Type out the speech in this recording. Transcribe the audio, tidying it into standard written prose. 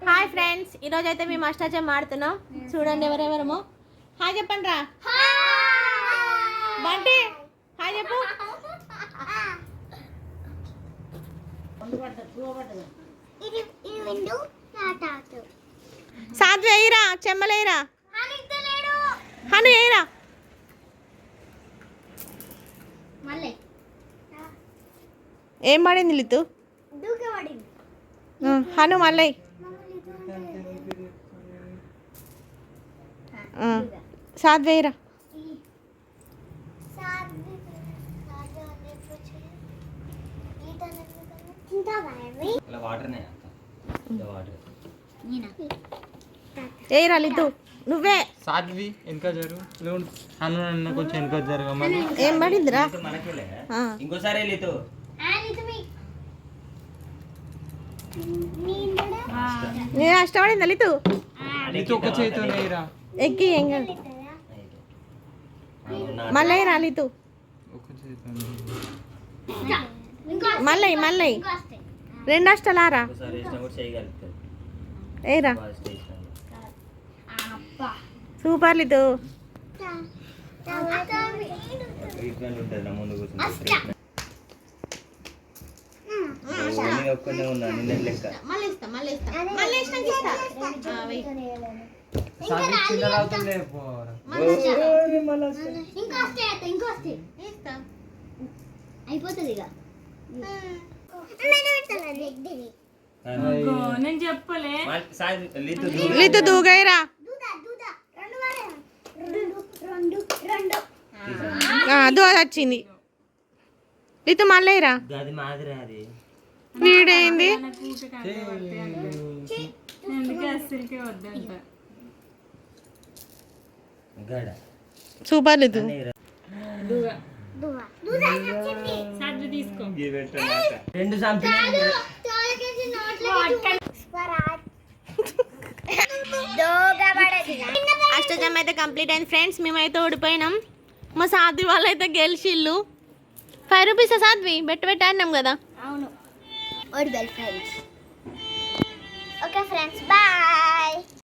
Hi friends, ఈరోజు అయితే మేము అష్టాచమ్మ ఆడుతున్నాం. చూడండి ఎవరెవరమో. హాయ్ చెప్పండి రా బంటి, హాయ్ చెప్పు. సాధ్వి వేయరా, చెమ్మలేయరా, హను వేయరా. ఏం పడింది లితు? హను మళ్ళీ సాధ్వి వేయరా. ఏరా లితు నువ్వే. సాధ్వి వెనక జరు, హను కొంచెం వెనక జరగ. ఏం పడిందిరా? ఇంకోసారి నేను అష్టపడిందా లితు? ఒక చేతితో నేరా ఎక్కి ఏం కాదు. మళ్ళీ రా లితు, మళ్ళీ మళ్ళీ రెండు అష్టలారా. ఏరా సూపర్ లితు. అయిపోతుంది ఇక. నేను చెప్పలే. లితు దూగైరా. దోద వచ్చింది. లితు మళ్ళీరా. వీడైంది. అందుకే అస్సలకే వద్దంట. సూపర్ లితు. సాధ్వి తీసుకో. రెండు అష్టజమ్మ అయితే కంప్లీట్ అయింది ఫ్రెండ్స్. మేమైతే ఓడిపోయినాం. మా సాధ్వి వాళ్ళు అయితే గెలిచిళ్ళు. 5 రూపీస్ సాధ్వి పెట్టి ఆడినాం కదా. అవును, ఓడిపోయి ఫ్రెండ్స్. Okay friends, bye.